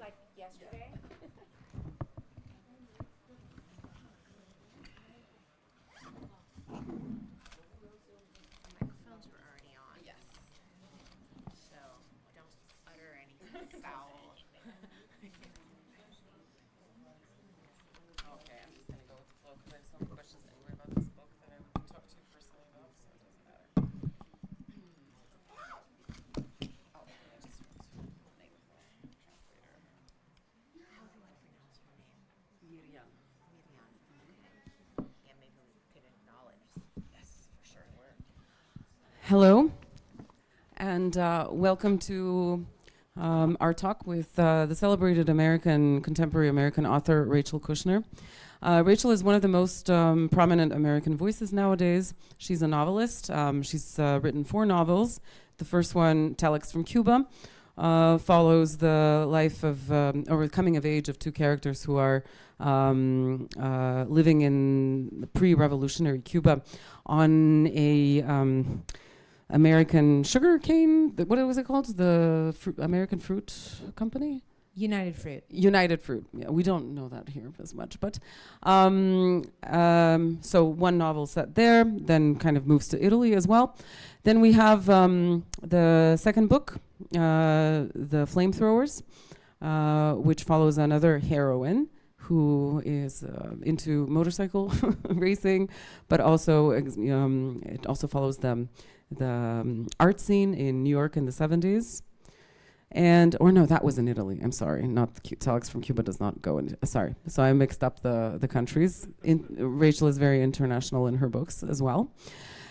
like yesterday. Microphones were already on. Yes. So don't utter anything foul. Okay, I'm just gonna go with the flow because I have some questions anyway about this book that I would talk to you personally about, so it doesn't matter. Oh, I just wrote the name of the translator. How do I pronounce her name? Miriam. Miriam. Okay. Yeah, maybe we could acknowledge. Yes, for sure. Where? Hello, and welcome to our talk with the celebrated contemporary American author, Rachel KUSHNER. Rachel is one of the most prominent American voices nowadays. She's a novelist. She's written 4 novels. The first one, Telex from Cuba, follows the life of, or the coming of age of 2 characters who are living in pre-revolutionary Cuba on a American sugarcane, what was it called? The American Fruit Company? United Fruit. United Fruit. Yeah, we don't know that here as much, but so one novel set there, then kind of moves to Italy as well. Then we have the second book, The Flamethrowers, which follows another heroine who is into motorcycle racing, but also it also follows the art scene in New York in the 70s. Or no, that was in Italy. I'm sorry, not Telex from Cuba does not go in. Sorry, so I mixed up the countries. Rachel is very international in her books as well.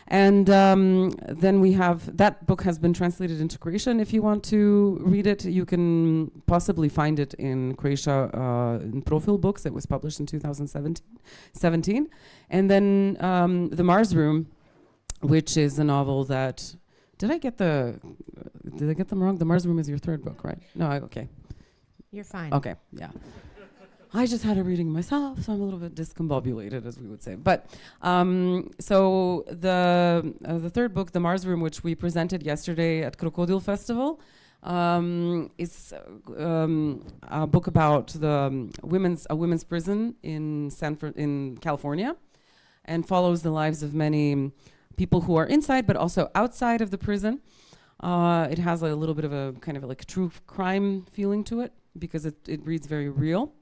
And then we have, that book has been translated into Croatian. If you want to read it, you can possibly find it in Croatia in Profil Books. It was published in 2017. And then The Mars Room, which is a novel that, did I get them wrong? The Mars Room is your 3rd book, right? No, okay. You're fine. Okay, yeah. I just had a reading myself, so I'm a little bit discombobulated, as we would say. But so the 3rd book, The Mars Room, which we presented yesterday at Crocodile Festival, is a book about a women's prison in California, and follows the lives of many people who are inside but also outside of the prison. It has a little bit of a kind of like true crime feeling to it because it reads very real.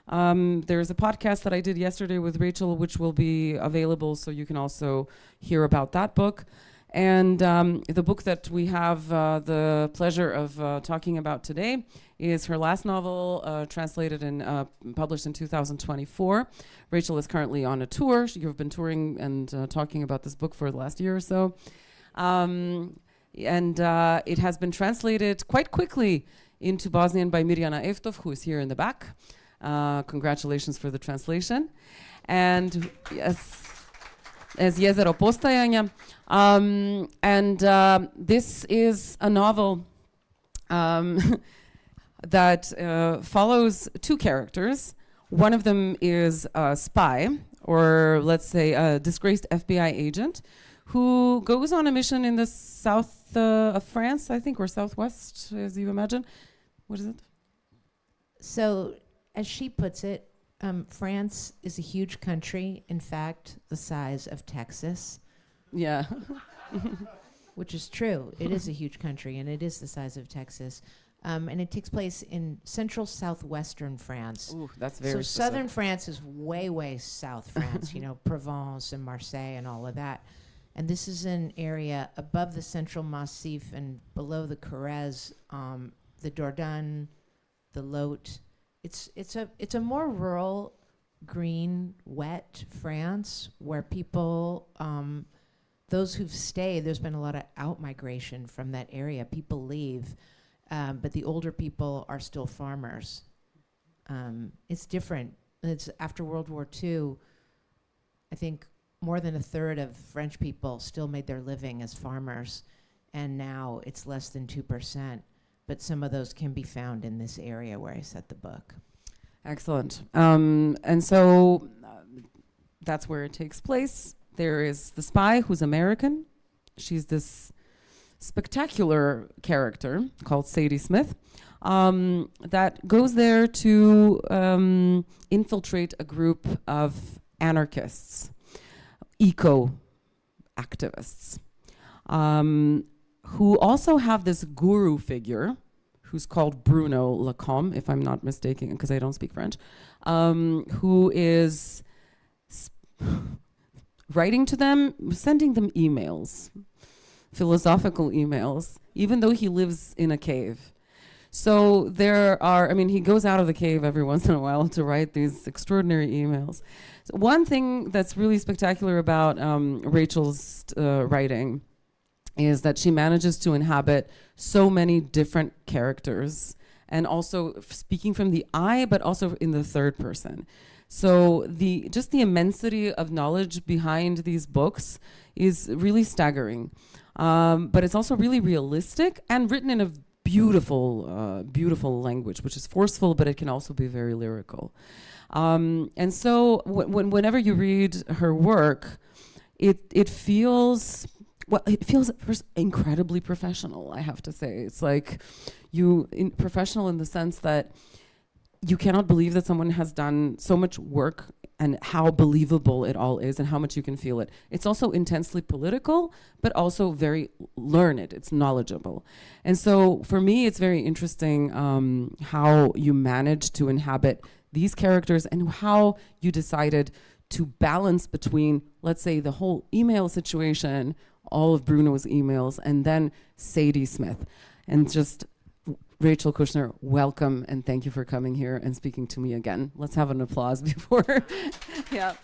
There's a podcast that I did yesterday with Rachel, which will be available, so you can also hear about that book. And the book that we have the pleasure of talking about today is her last novel, translated and published in 2024. Rachel is currently on a tour. You've been touring and talking about this book for the last year or so. It has been translated quite quickly into Bosnian by Mirjana Eftov, who is here in the back. Congratulations for the translation. And yes, as Jezero postajanja. This is a novel that follows 2 characters. One of them is a spy, or let's say a disgraced FBI agent, who goes on a mission in the south of France, I think, or southwest, as you imagine. What is it? So, as she puts it, France is a huge country, in fact, the size of Texas. Yeah. Which is true. It is a huge country, and it is the size of Texas. And it takes place in central southwestern France. Ooh, that's very So specific. southern France is way, way south France, Provence and Marseille and all of that. And this is an area above the Central Massif and below the Corrèze, the Dordogne, the Lot. It's a more rural, green, wet France where people, those who've stayed, there's been a lot of out-migration from that area. People leave, but the older people are still farmers. It's different. It's after World War II, I think more than 1/3 of French people still made their living as farmers, and now it's less than 2%. But some of those can be found in this area where I set the book. Excellent. And so that's where it takes place. There is the spy who's American. She's this spectacular character called Sadie Smith. that goes there to infiltrate a group of anarchists, eco activists, who also have this guru figure who's called Bruno Lacombe, if I'm not mistaken, because I don't speak French, who is writing to them, sending them emails, philosophical emails, even though he lives in a cave. So there are, I mean, he goes out of the cave every once in a while to write these extraordinary emails. So one thing that's really spectacular about Rachel's writing is that she manages to inhabit so many different characters, and also speaking from the I, but also in the third person. So just the immensity of knowledge behind these books is really staggering. But it's also really realistic and written in a beautiful language, which is forceful, but it can also be very lyrical. And so whenever you read her work, it feels, well, it feels first incredibly professional, I have to say. It's like professional in the sense that you cannot believe that someone has done so much work and how believable it all is and how much you can feel it. It's also intensely political, but also very learned. It's knowledgeable. And so for me, it's very interesting how you managed to inhabit these characters and how you decided to balance between, let's say, the whole email situation, all of Bruno's emails, and then Sadie Smith. And just Rachel Kushner, welcome and thank you for coming here and speaking to me again. Let's have an applause before. Yeah.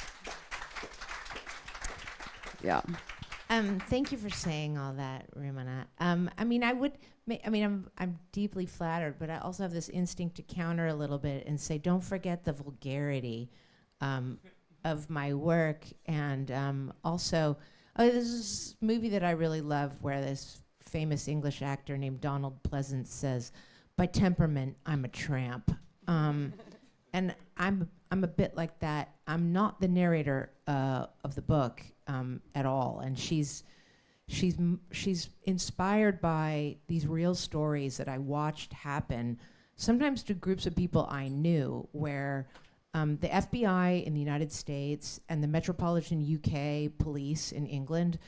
Yeah. Thank you for saying all that, Rumana. I mean, I'm deeply flattered, but I also have this instinct to counter a little bit and say, don't forget the vulgarity of my work. And also, there's this movie that I really love where this famous English actor named Donald Pleasance says, "By temperament, I'm a tramp." And I'm a bit like that. I'm not the narrator of the book at all, and she's inspired by these real stories that I watched happen, sometimes to groups of people I knew, where the FBI in the United States and the Metropolitan UK Police in England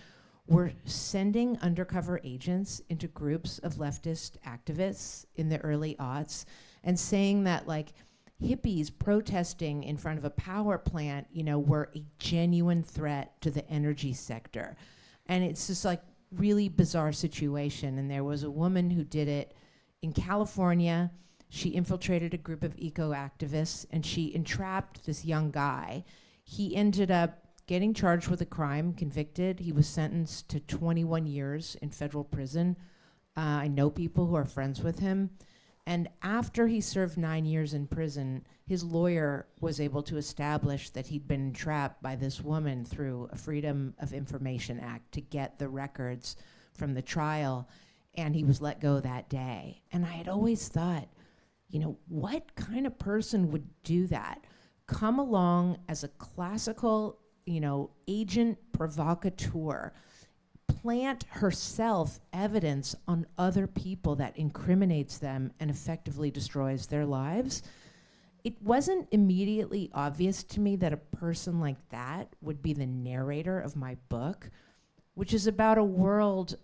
were sending undercover agents into groups of leftist activists in the early aughts and saying that, like, hippies protesting in front of a power plant, were a genuine threat to the energy sector. And it's just like really bizarre situation. And there was a woman who did it in California. She infiltrated a group of eco-activists and she entrapped this young guy. He ended up getting charged with a crime, convicted. He was sentenced to 21 years in federal prison. I know people who are friends with him. And after he served 9 years in prison, his lawyer was able to establish that he'd been entrapped by this woman through a Freedom of Information Act to get the records from the trial, and he was let go that day. And I had always thought, what kind of person would do that? Come along as a classical agent provocateur, plant herself evidence on other people that incriminates them and effectively destroys their lives. It wasn't immediately obvious to me that a person like that would be the narrator of my book, which is about a world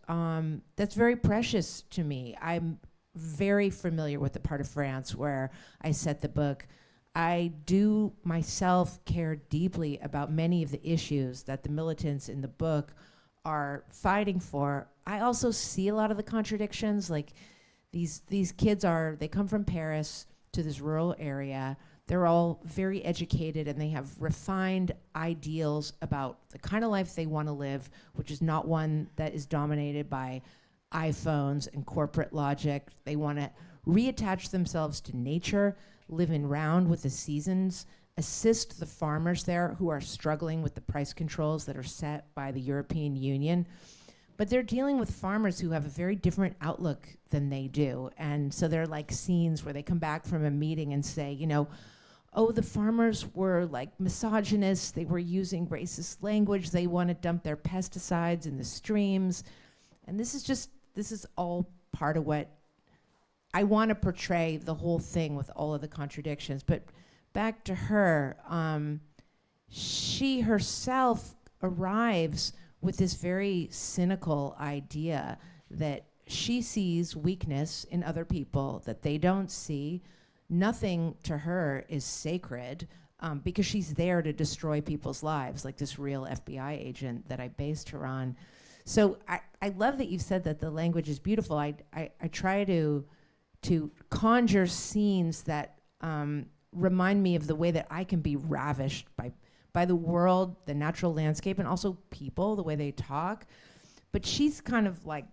that's very precious to me. I'm very familiar with the part of France where I set the book. I do myself care deeply about many of the issues that the militants in the book are fighting for. I also see a lot of the contradictions. Like these kids they come from Paris to this rural area. They're all very educated and they have refined ideals about the kind of life they want to live, which is not one that is dominated by iPhones and corporate logic. They want to reattach themselves to nature, live in round with the seasons, assist the farmers there who are struggling with the price controls that are set by the European Union. But they're dealing with farmers who have a very different outlook than they do. And so they're like scenes where they come back from a meeting and say, oh, the farmers were like misogynists, they were using racist language, they want to dump their pesticides in the streams. And this is all part of what I want to portray the whole thing with all of the contradictions. But back to her, she herself arrives with this very cynical idea that she sees weakness in other people that they don't see. Nothing to her is sacred, because she's there to destroy people's lives, like this real FBI agent that I based her on. So I love that you've said that the language is beautiful. I try to conjure scenes that remind me of the way that I can be ravished by the world, the natural landscape, and also people, the way they talk. But she's kind of like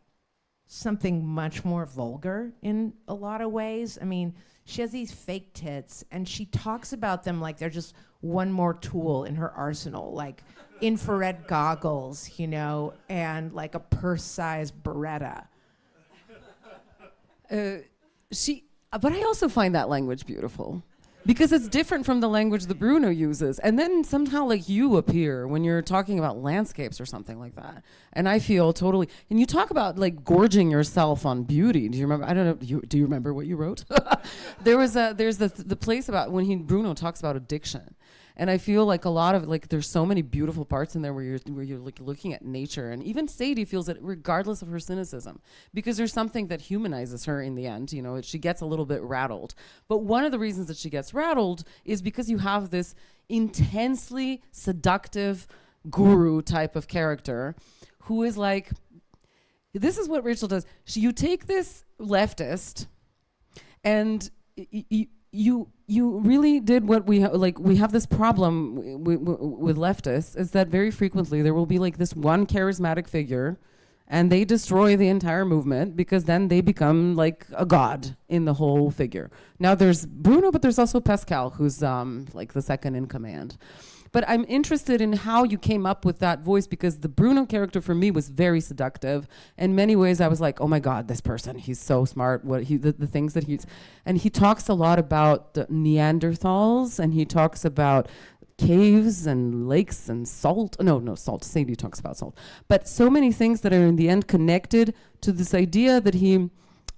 something much more vulgar in a lot of ways. I mean, she has these fake tits, and she talks about them like they're just one more tool in her arsenal, like infrared goggles, you know, and like a purse-sized Beretta. But I also find that language beautiful because it's different from the language that Bruno uses. And then somehow like you appear when you're talking about landscapes or something like that. And I feel totally, and you talk about like gorging yourself on beauty. Do you remember? I don't know. Do you remember what you wrote? There's the place about when Bruno talks about addiction. And I feel like a lot of like there's so many beautiful parts in there where you're like looking at nature, and even Sadie feels it regardless of her cynicism, because there's something that humanizes her in the end. You know, she gets a little bit rattled. But one of the reasons that she gets rattled is because you have this intensely seductive guru type of character who is like, this is what Rachel does. You take this leftist and you really did what we have this problem with leftists, is that very frequently there will be like this one charismatic figure and they destroy the entire movement because then they become like a god in the whole figure. Now there's Bruno, but there's also Pascal, who's like the second in command. But I'm interested in how you came up with that voice, because the Bruno character for me was very seductive. In many ways, I was like, oh my God, this person, he's so smart. The things that and he talks a lot about the Neanderthals, and he talks about caves and lakes and salt. No, salt. Sadie talks about salt. But so many things that are in the end connected to this idea that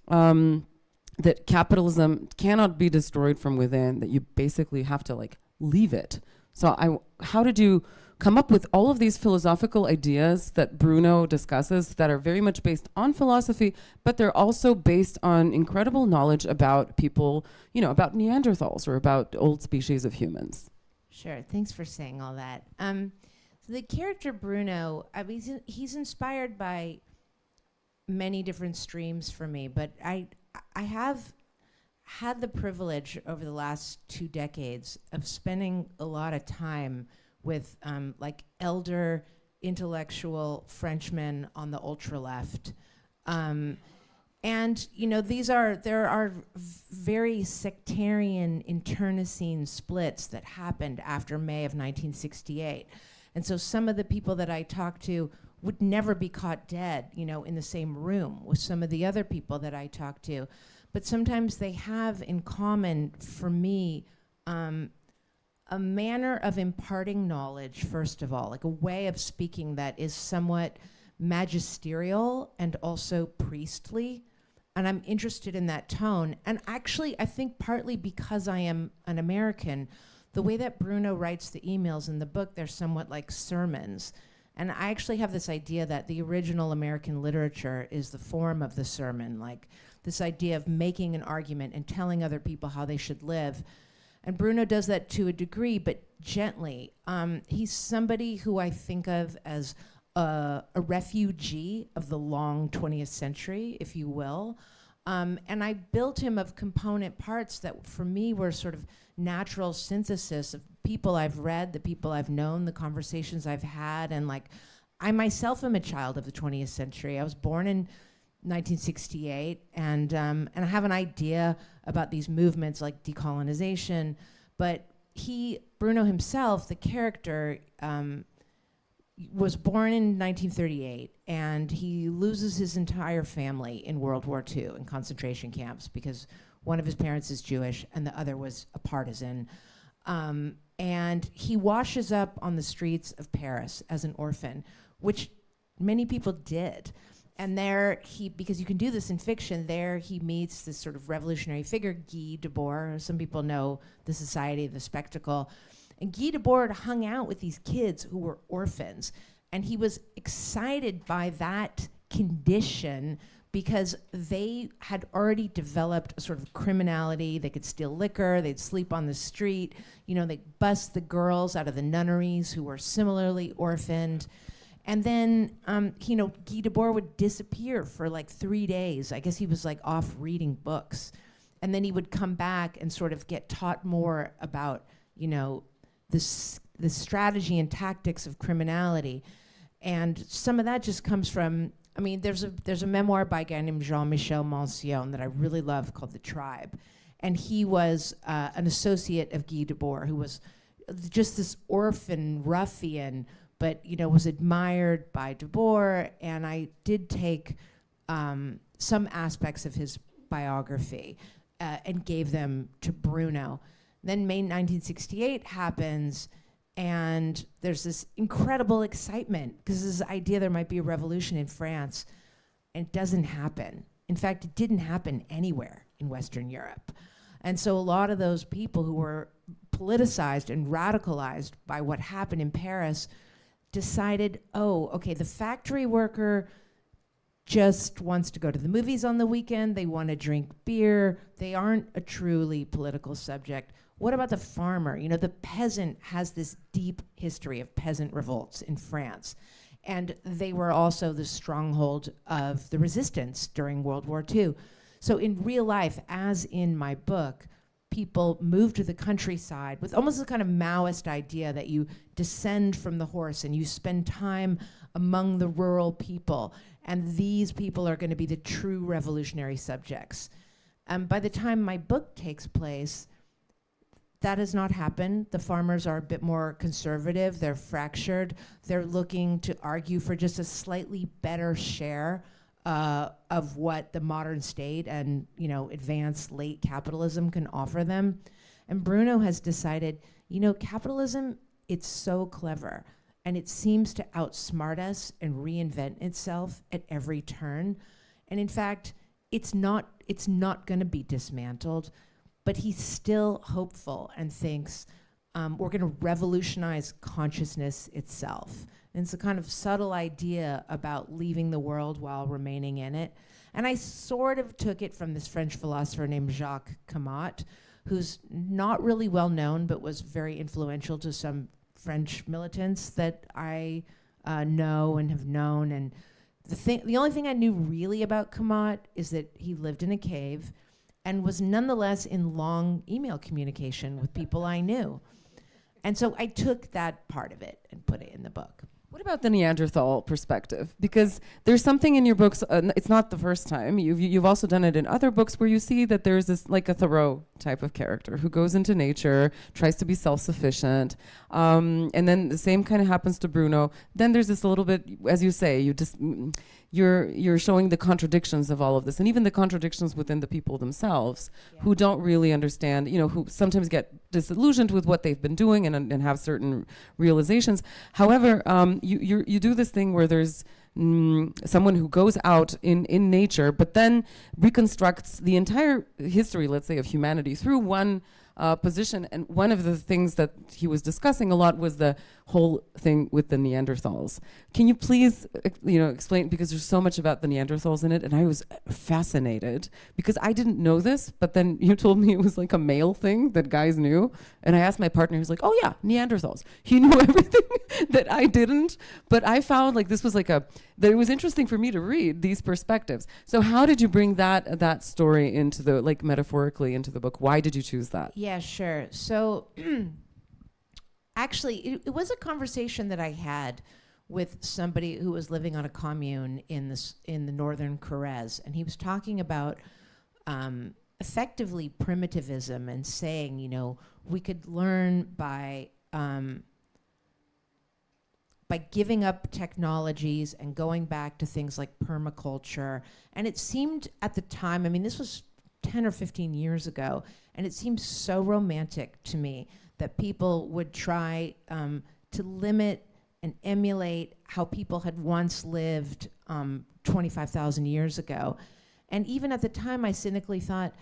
that capitalism cannot be destroyed from within, that you basically have to like leave it. So how did you come up with all of these philosophical ideas that Bruno discusses that are very much based on philosophy, but they're also based on incredible knowledge about people, you know, about Neanderthals or about old species of humans? Sure, thanks for saying all that. So the character Bruno, I mean, he's inspired by many different streams for me, but I have had the privilege over the last 2 decades of spending a lot of time with like elder intellectual Frenchmen on the ultra left. And you know, there are very sectarian internecine splits that happened after May of 1968. And so some of the people that I talked to would never be caught dead, you know, in the same room with some of the other people that I talked to. But sometimes they have in common, for me, a manner of imparting knowledge, first of all, like a way of speaking that is somewhat magisterial and also priestly. And I'm interested in that tone. And actually, I think partly because I am an American, the way that Bruno writes the emails in the book, they're somewhat like sermons. And I actually have this idea that the original American literature is the form of the sermon, like this idea of making an argument and telling other people how they should live. And Bruno does that to a degree, but gently. He's somebody who I think of as a refugee of the long 20th century, if you will. And I built him of component parts that for me were sort of natural synthesis of people I've read, the people I've known, the conversations I've had. And like, I myself am a child of the 20th century. I was born in 1968, and I have an idea about these movements like decolonization, but Bruno himself, the character, was born in 1938, and he loses his entire family in World War II in concentration camps because one of his parents is Jewish and the other was a partisan. And he washes up on the streets of Paris as an orphan, which many people did. And there because you can do this in fiction, there he meets this sort of revolutionary figure, Guy Debord. Some people know the Society of the Spectacle. And Guy Debord hung out with these kids who were orphans. And he was excited by that condition because they had already developed a sort of criminality. They could steal liquor, they'd sleep on the street, they'd bust the girls out of the nunneries who were similarly orphaned. And then, Guy Debord would disappear for like 3 days. I guess he was like off reading books. And then he would come back and sort of get taught more about, the strategy and tactics of criminality. And some of that just comes from, there's a memoir by a guy named Jean-Michel Mencion that I really love called The Tribe. And he was an associate of Guy Debord, who was just this orphan ruffian, but was admired by Debord. And I did take some aspects of his biography and gave them to Bruno. Then May 1968 happens, and there's this incredible excitement because this idea there might be a revolution in France, and it doesn't happen. In fact, it didn't happen anywhere in Western Europe. And so a lot of those people who were politicized and radicalized by what happened in Paris decided, the factory worker just wants to go to the movies on the weekend, they want to drink beer, they aren't a truly political subject. What about the farmer? The peasant has this deep history of peasant revolts in France. And they were also the stronghold of the resistance during World War II. So in real life, as in my book, people move to the countryside with almost a kind of Maoist idea that you descend from the horse and you spend time among the rural people. And these people are going to be the true revolutionary subjects. By the time my book takes place, that has not happened. The farmers are a bit more conservative. They're fractured. They're looking to argue for just a slightly better share of what the modern state and advanced late capitalism can offer them. And Bruno has decided, capitalism, it's so clever, and it seems to outsmart us and reinvent itself at every turn. And in fact, it's not going to be dismantled. But he's still hopeful and thinks we're going to revolutionize consciousness itself. And it's a kind of subtle idea about leaving the world while remaining in it. And I sort of took it from this French philosopher named Jacques Camus, who's not really well known, but was very influential to some French militants that I know and have known. And the only thing I knew really about Camus is that he lived in a cave and was nonetheless in long email communication with people I knew. And so I took that part of it and put it in the book. What about the Neanderthal perspective? Because there's something in your books, it's not the first time, you've also done it in other books where you see that there's this, like a Thoreau type of character who goes into nature, tries to be self-sufficient, and then the same kind of happens to Bruno. Then there's this a little bit, as you say, you're showing the contradictions of all of this, and even the contradictions within the people themselves, who don't really understand, who sometimes get disillusioned with what they've been doing and have certain realizations. However, you do this thing where there's someone who goes out in nature, but then reconstructs the entire history, let's say, of humanity through one position. And one of the things that he was discussing a lot was the whole thing with the Neanderthals. Can you please, explain, because there's so much about the Neanderthals in it, and I was fascinated because I didn't know this, but then you told me it was like a male thing that guys knew, and I asked my partner, he was like, "Oh yeah, Neanderthals." He knew everything that I didn't, but I found like this was like that it was interesting for me to read these perspectives. So how did you bring that story into the, like, metaphorically into the book? Why did you choose that? Yeah, sure. So actually, it was a conversation that I had with somebody who was living on a commune in the northern Corrèze, and he was talking about effectively primitivism and saying, we could learn by giving up technologies and going back to things like permaculture. And it seemed at the time, this was 10 or 15 years ago, and it seemed so romantic to me that people would try to limit and emulate how people had once lived 25,000 years ago. And even at the time, I cynically thought,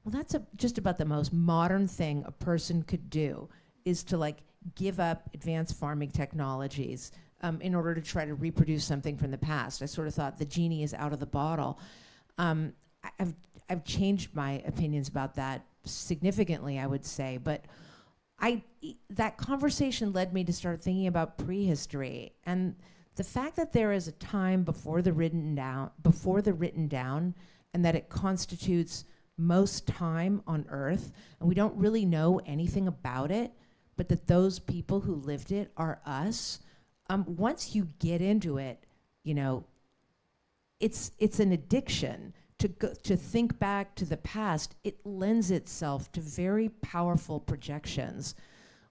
well, that's just about the most modern thing a person could do, is to like give up advanced farming technologies in order to try to reproduce something from the past. I sort of thought the genie is out of the bottle. I've changed my opinions about that significantly, I would say, but that conversation led me to start thinking about prehistory, and the fact that there is a time before the written down, and that it constitutes most time on Earth, and we don't really know anything about it, but that those people who lived it are us. Once you get into it, you know, it's an addiction to think back to the past. It lends itself to very powerful projections.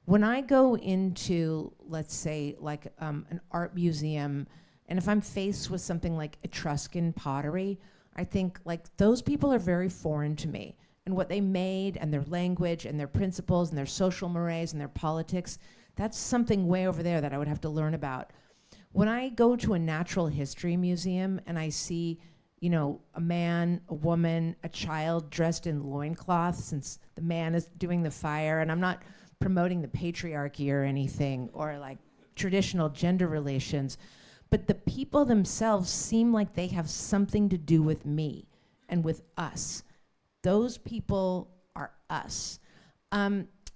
When I go into, let's say, like an art museum, and if I'm faced with something like Etruscan pottery, I think like those people are very foreign to me. And what they made, and their language, and their principles, and their social mores, and their politics, that's something way over there that I would have to learn about. When I go to a natural history museum and I see, you know, a man, a woman, a child dressed in loincloths, since the man is doing the fire, and I'm not promoting the patriarchy or anything, or like traditional gender relations, but the people themselves seem like they have something to do with me and with us. Those people are us.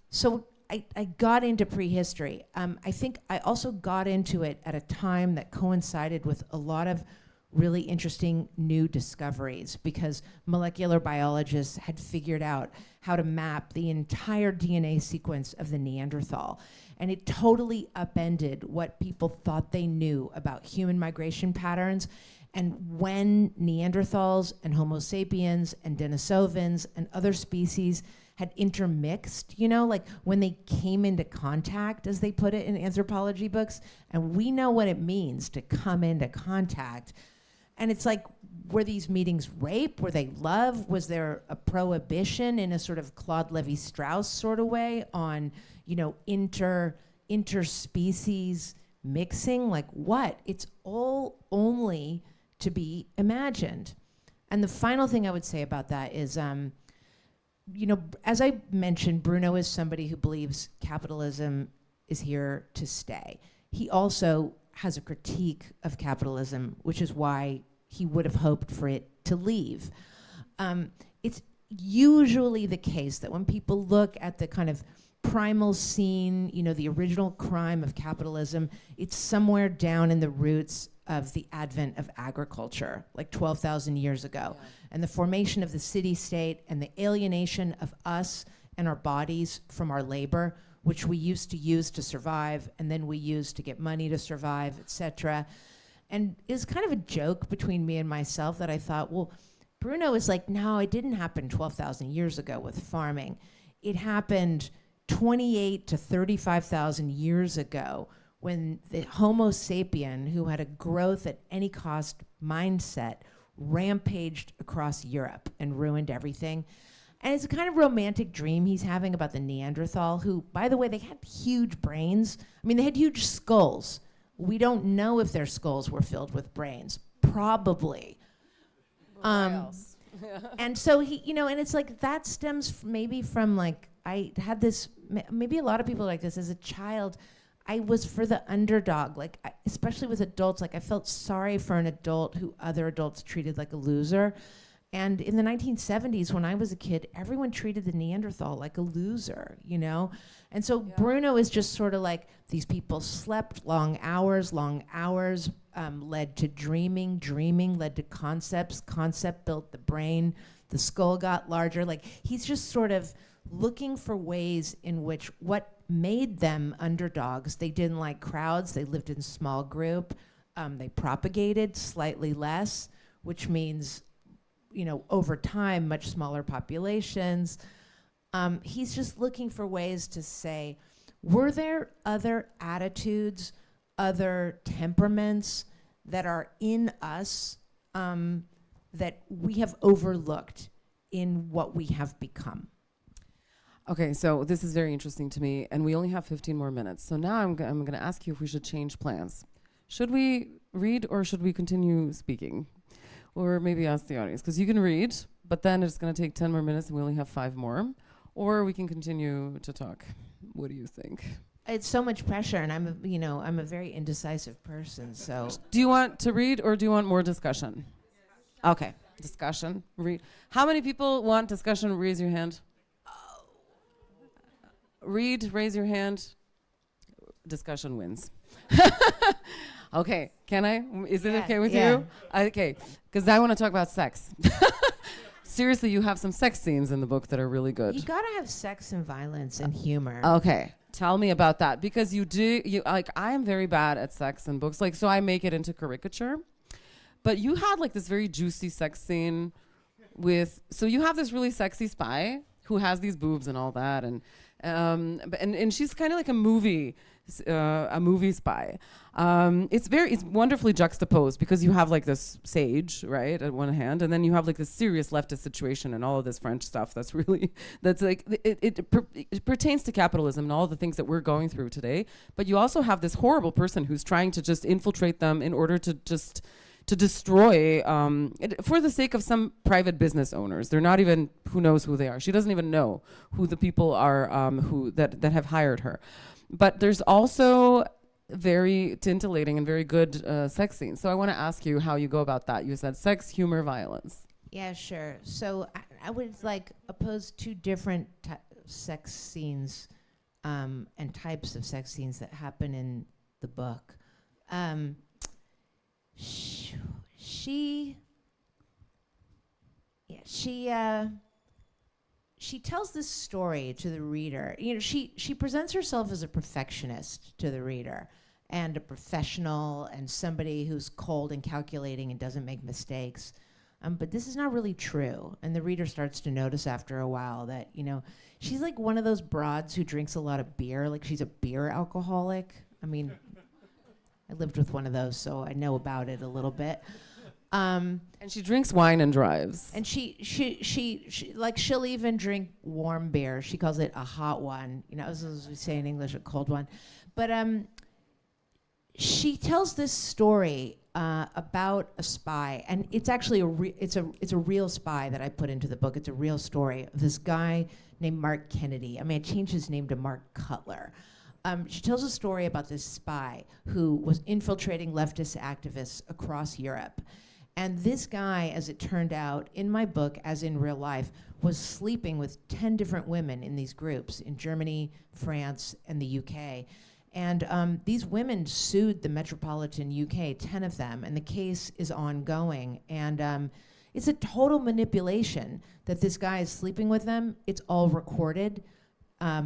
So I got into prehistory. I think I also got into it at a time that coincided with a lot of really interesting new discoveries, because molecular biologists had figured out how to map the entire DNA sequence of the Neanderthal. And it totally upended what people thought they knew about human migration patterns, and when Neanderthals and Homo sapiens and Denisovans and other species had intermixed, you know, like when they came into contact, as they put it in anthropology books. And we know what it means to come into contact. And it's like, were these meetings rape? Were they love? Was there a prohibition in a sort of Claude Lévi-Strauss sort of way on, you know, interspecies mixing? Like what? It's all only to be imagined. And the final thing I would say about that is, you know, as I mentioned, Bruno is somebody who believes capitalism is here to stay. He also has a critique of capitalism, which is why he would have hoped for it to leave. It's usually the case that when people look at the kind of primal scene, you know, the original crime of capitalism, it's somewhere down in the roots of the advent of agriculture, like 12,000 years ago, and the formation of the city-state and the alienation of us and our bodies from our labor, which we used to use to survive, and then we used to get money to survive, et cetera. And it's kind of a joke between me and myself that I thought, well, Bruno is like, no, it didn't happen 12,000 years ago with farming. It happened 28 to 35,000 years ago, when the Homo sapien, who had a growth at any cost mindset, rampaged across Europe and ruined everything. And it's a kind of romantic dream he's having about the Neanderthal, who, by the way, they had huge brains. I mean, they had huge skulls. We don't know if their skulls were filled with brains. Probably. And so he, you know, and it's like that stems maybe from like, I had this, maybe a lot of people like this as a child. I was for the underdog, like especially with adults, like I felt sorry for an adult who other adults treated like a loser. And in the 1970s, when I was a kid, everyone treated the Neanderthal like a loser, you know? And so Bruno is just sort of like, these people slept long hours led to dreaming, dreaming led to concepts, concept built the brain, the skull got larger. Like he's just sort of looking for ways in which what made them underdogs, they didn't like crowds, they lived in small group, they propagated slightly less, which means, you know, over time, much smaller populations. He's just looking for ways to say, were there other attitudes, other temperaments that are in us that we have overlooked in what we have become? Okay, so this is very interesting to me, and we only have 15 more minutes. So now I'm going to ask you if we should change plans. Should we read or should we continue speaking? Or maybe ask the audience, because you can read, but then it's going to take 10 more minutes and we only have 5 more. Or we can continue to talk. What do you think? It's so much pressure, and I'm a very indecisive person. So, Do you want to read or do you want more discussion? okay. Discussion. Read. How many people want discussion? Raise your hand. Read, raise your hand. Discussion wins. Okay, can I? Is it Yeah, okay with yeah. you? Okay, because I want to talk about sex. Seriously, you have some sex scenes in the book that are really good. You gotta have sex and violence and humor. Okay, tell me about that, because I am very bad at sex in books, so I make it into caricature. But you had this very juicy sex scene so you have this really sexy spy who has these boobs and all that, and she's kind of like a movie spy. It's wonderfully juxtaposed, because you have this sage, right, at one hand, and then you have this serious leftist situation and all of this French stuff it pertains to capitalism and all the things that we're going through today. But you also have this horrible person who's trying to just infiltrate them in order to destroy, for the sake of some private business owners. They're not even, who knows who they are. She doesn't even know who the people are that have hired her. But there's also very titillating and very good sex scenes. So I want to ask you how you go about that. You said sex, humor, violence. Yeah, sure. So I would oppose two different sex scenes and types of sex scenes that happen in the book. She tells this story to the reader. She presents herself as a perfectionist to the reader, and a professional, and somebody who's cold and calculating and doesn't make mistakes. But this is not really true. And the reader starts to notice after a while that, she's like one of those broads who drinks a lot of beer, like she's a beer alcoholic. I mean, I lived with one of those, so I know about it a little bit. And she drinks wine and drives. And she she'll even drink warm beer. She calls it a hot one. As we say in English, a cold one. But she tells this story about a spy, and it's actually it's a real spy that I put into the book. It's a real story of this guy named Mark Kennedy. I changed his name to Mark Cutler. She tells a story about this spy who was infiltrating leftist activists across Europe. And this guy, as it turned out, in my book, as in real life, was sleeping with 10 different women in these groups in Germany, France, and the UK. And these women sued the metropolitan UK, 10 of them, and the case is ongoing. And it's a total manipulation that this guy is sleeping with them. It's all recorded.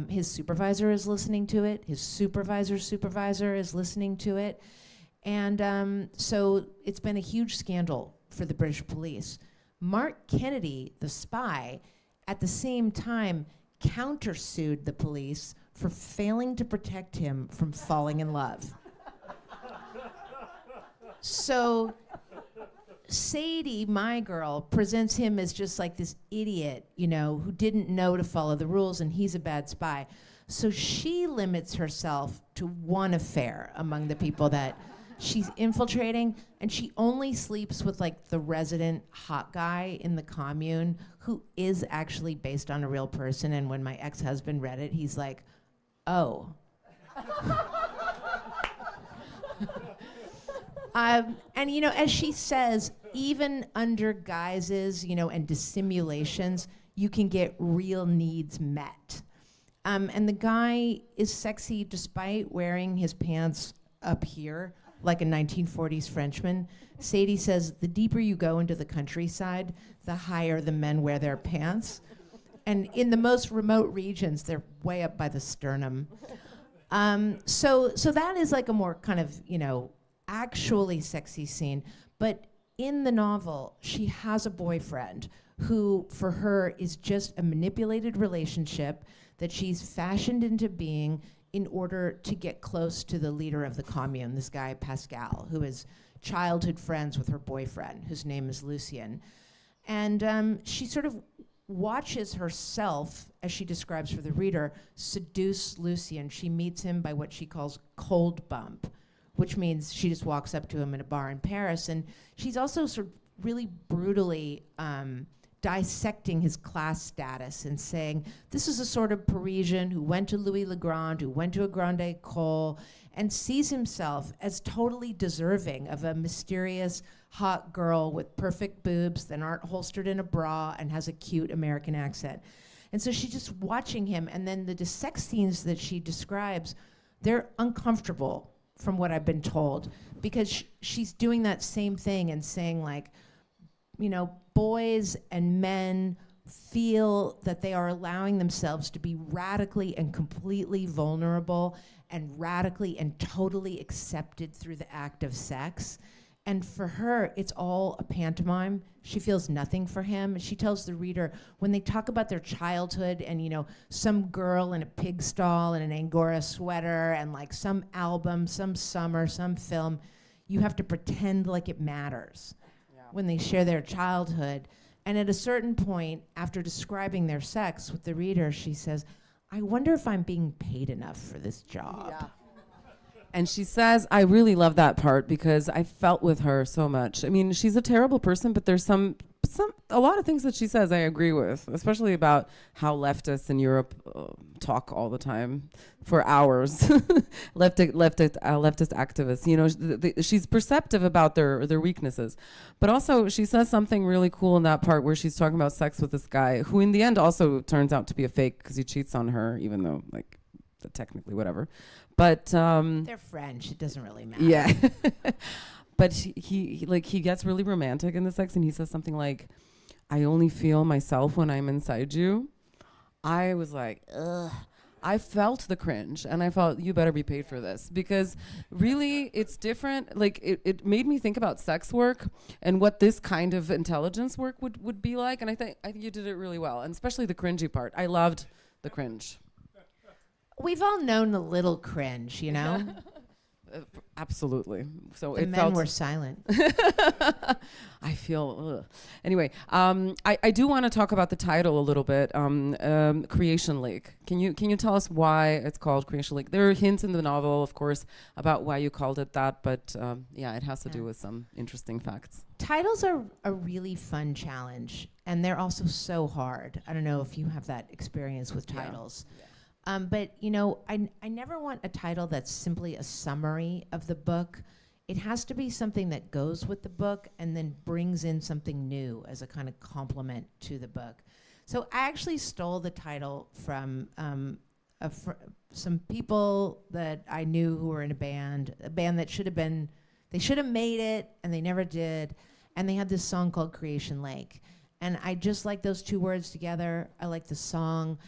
His supervisor is listening to it. His supervisor's supervisor is listening to it. And so it's been a huge scandal for the British police. Mark Kennedy, the spy, at the same time countersued the police for failing to protect him from falling in love. So Sadie, my girl, presents him as just this idiot, who didn't know to follow the rules, and he's a bad spy. So she limits herself to one affair among the people that she's infiltrating, and she only sleeps with the resident hot guy in the commune, who is actually based on a real person. And when my ex-husband read it, he's like, oh. And as she says, even under guises, and dissimulations, you can get real needs met. And the guy is sexy despite wearing his pants up here, like a 1940s Frenchman. Sadie says, the deeper you go into the countryside, the higher the men wear their pants. And in the most remote regions, they're way up by the sternum. So that is a more kind of, actually sexy scene. But in the novel, she has a boyfriend who, for her, is just a manipulated relationship that she's fashioned into being in order to get close to the leader of the commune, this guy Pascal, who is childhood friends with her boyfriend, whose name is Lucien. And she sort of watches herself, as she describes for the reader, seduce Lucien. She meets him by what she calls cold bump, which means she just walks up to him in a bar in Paris. And she's also sort of really brutally dissecting his class status and saying, this is a sort of Parisian who went to Louis le Grand, who went to a Grande École, and sees himself as totally deserving of a mysterious, hot girl with perfect boobs that aren't holstered in a bra and has a cute American accent. And so she's just watching him, and then the sex scenes that she describes, they're uncomfortable from what I've been told, because she's doing that same thing and saying, like, you know, boys and men feel that they are allowing themselves to be radically and completely vulnerable and radically and totally accepted through the act of sex. And for her, it's all a pantomime. She feels nothing for him. She tells the reader, when they talk about their childhood and, you know, some girl in a pig stall and an Angora sweater and like some album, some summer, some film, you have to pretend like it matters when they share their childhood. And at a certain point, after describing their sex with the reader, she says, I wonder if I'm being paid enough for this job. Yeah. And she says, I really love that part because I felt with her so much. I mean, she's a terrible person, but there's a lot of things that she says I agree with, especially about how leftists in Europe talk all the time for hours. leftist activists, you know, she's perceptive about their weaknesses. But also she says something really cool in that part where she's talking about sex with this guy who in the end also turns out to be a fake because he cheats on her, even though, like, technically whatever. But they're French. It doesn't really matter. Yeah. But he gets really romantic in the sex, and he says something like, I only feel myself when I'm inside you. I was like, ugh. I felt the cringe, and I felt, you better be paid for this. Because really, it's different. Like, it made me think about sex work and what this kind of intelligence work would be like. And I think you did it really well, and especially the cringy part. I loved the cringe. We've all known a little cringe, you know? Absolutely. So The it men felt were silent. I feel anyway. I do want to talk about the title a little bit. Creation Lake. Can you tell us why it's called Creation Lake? There are hints in the novel, of course, about why you called it that, but yeah, it has to do with some interesting facts. Titles are a really fun challenge, and they're also so hard. I don't know if you have that experience with titles. Yeah. But, you know, I never want a title that's simply a summary of the book. It has to be something that goes with the book and then brings in something new as a kind of complement to the book. So I actually stole the title from some people that I knew who were in a band that they should have made it, and they never did. And they had this song called Creation Lake. And I just like those two words together. I like the song.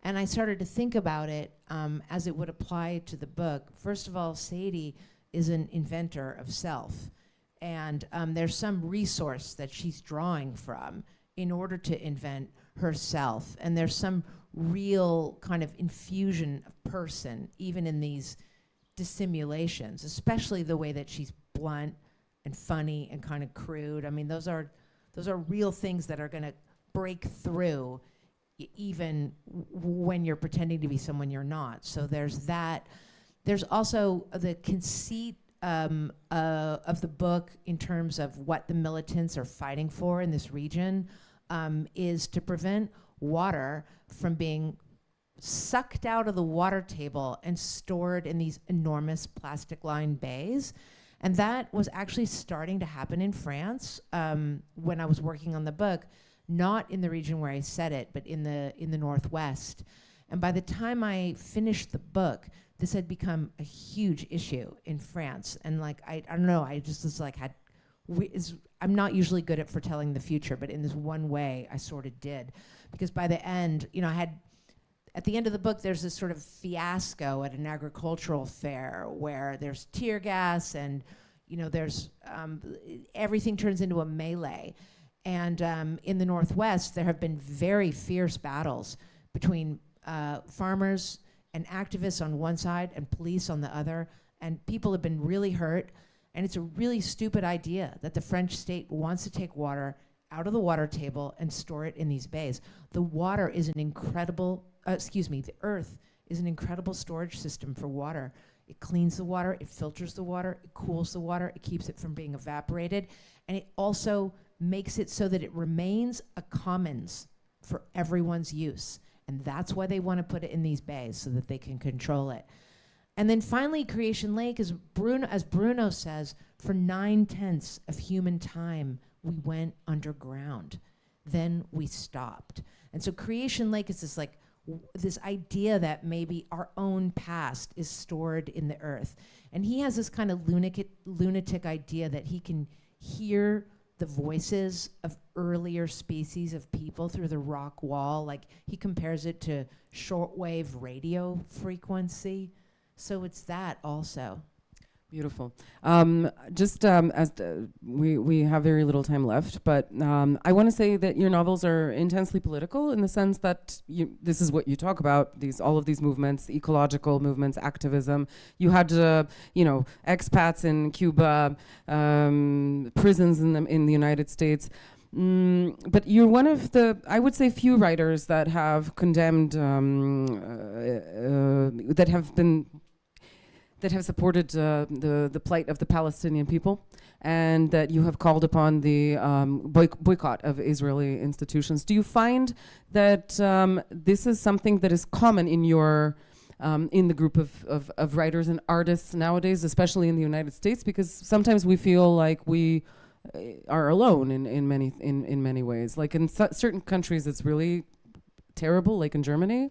And I started to think about it as it would apply to the book. First of all, Sadie is an inventor of self. And there's some resource that she's drawing from in order to invent herself. And there's some real kind of infusion of person, even in these dissimulations, especially the way that she's blunt and funny and kind of crude. I mean, those are real things that are going to break through even when you're pretending to be someone you're not. So there's that. There's also the conceit of the book in terms of what the militants are fighting for in this region is to prevent water from being sucked out of the water table and stored in these enormous plastic-lined bays. And that was actually starting to happen in France when I was working on the book. Not in the region where I set it, but in the Northwest. And by the time I finished the book, this had become a huge issue in France. And like, I don't know, I just was like, I'm not usually good at foretelling the future, but in this one way, I sort of did. Because by the end, you know, at the end of the book, there's this sort of fiasco at an agricultural fair where there's tear gas and, you know, there's, everything turns into a melee. And in the Northwest, there have been very fierce battles between farmers and activists on one side and police on the other. And people have been really hurt. And it's a really stupid idea that the French state wants to take water out of the water table and store it in these bays. The water is an incredible, the earth is an incredible storage system for water. It cleans the water, it filters the water, it cools the water, it keeps it from being evaporated, and it also makes it so that it remains a commons for everyone's use. And that's why they want to put it in these bays, so that they can control it. And then finally, Creation Lake, as Bruno says, for 9/10 of human time, we went underground. Then we stopped. And so Creation Lake is this this idea that maybe our own past is stored in the earth. And he has this kind of lunatic idea that he can hear the voices of earlier species of people through the rock wall. Like, he compares it to shortwave radio frequency. So it's that also. Beautiful. We have very little time left, but I want to say that your novels are intensely political in the sense that this is what you talk about, all of these movements, ecological movements, activism. You had, expats in Cuba, prisons in the United States. But you're one of the, I would say, few writers that have condemned, that have supported the plight of the Palestinian people, and that you have called upon the boycott of Israeli institutions. Do you find that this is something that is common in your in the group of writers and artists nowadays, especially in the United States? Because sometimes we feel like we are alone in many ways. Like in certain countries, it's really terrible, like in Germany.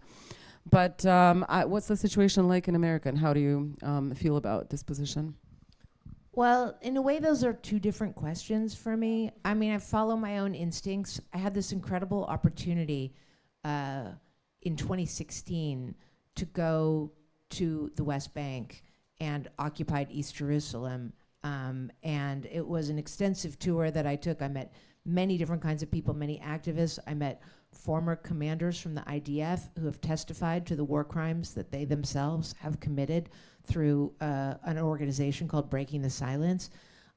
But what's the situation like in America, and how do you feel about this position? Well, in a way, those are two different questions for me. I mean, I follow my own instincts. I had this incredible opportunity in 2016 to go to the West Bank and occupied East Jerusalem. And it was an extensive tour that I took. I met many different kinds of people, many activists. I met former commanders from the IDF who have testified to the war crimes that they themselves have committed through an organization called Breaking the Silence.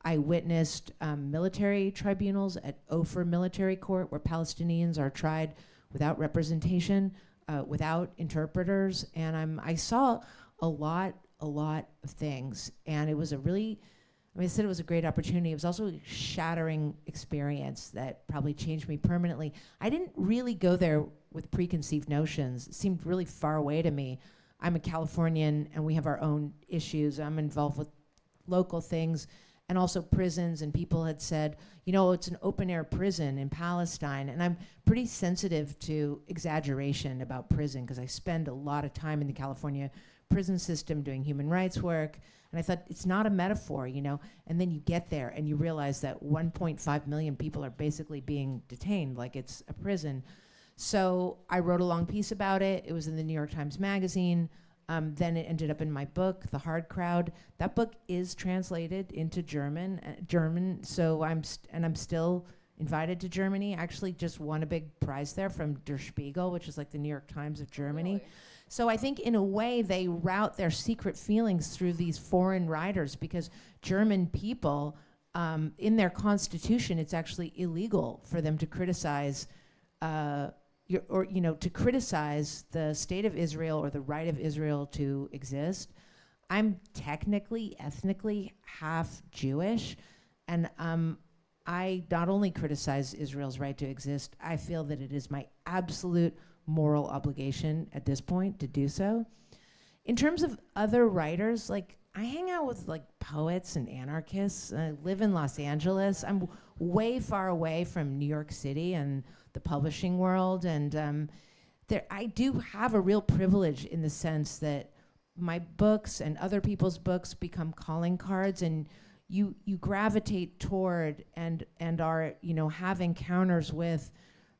I witnessed military tribunals at Ofer Military Court, where Palestinians are tried without representation, without interpreters, and I saw a lot of things, and it was I said it was a great opportunity. It was also a shattering experience that probably changed me permanently. I didn't really go there with preconceived notions. It seemed really far away to me. I'm a Californian, and we have our own issues. I'm involved with local things and also prisons, and people had said, it's an open-air prison in Palestine. And I'm pretty sensitive to exaggeration about prison because I spend a lot of time in the California prison system doing human rights work. And I thought, it's not a metaphor, And then you get there and you realize that 1.5 million people are basically being detained like it's a prison. So I wrote a long piece about it. It was in the New York Times Magazine. Then it ended up in my book, The Hard Crowd. That book is translated into German. So I'm still invited to Germany. I actually just won a big prize there from Der Spiegel, which is like the New York Times of Germany. Really? So I think in a way they route their secret feelings through these foreign writers, because German people, in their constitution, it's actually illegal for them to criticize to criticize the state of Israel or the right of Israel to exist. I'm technically, ethnically half Jewish, and I not only criticize Israel's right to exist, I feel that it is my absolute moral obligation at this point to do so. In terms of other writers, I hang out with poets and anarchists. I live in Los Angeles. I'm way far away from New York City and the publishing world, and I do have a real privilege in the sense that my books and other people's books become calling cards, and you gravitate toward and are have encounters with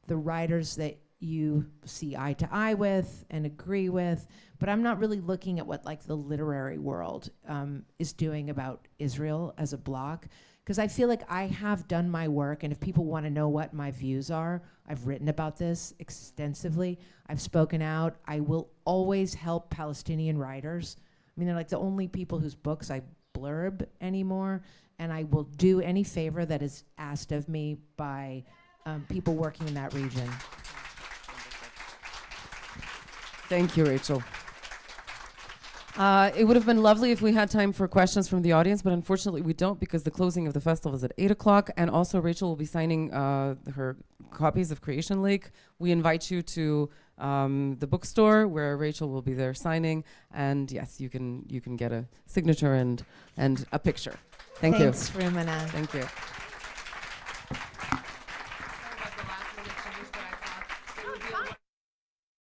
the writers that you see eye to eye with and agree with. But I'm not really looking at what the literary world is doing about Israel as a block, because I feel like I have done my work, and if people want to know what my views are, I've written about this extensively. I've spoken out. I will always help Palestinian writers. I mean, they're the only people whose books I blurb anymore, and I will do any favor that is asked of me by people working in that region. Thank you, Rachel. It would have been lovely if we had time for questions from the audience, but unfortunately we don't, because the closing of the festival is at 8 o'clock, and also Rachel will be signing her copies of Creation Lake. We invite you to the bookstore where Rachel will be there signing, and yes, you can get a signature and a picture. Thank you. Thanks, Rumina. Thank you. Sorry about the last minute change, but I thought it would be a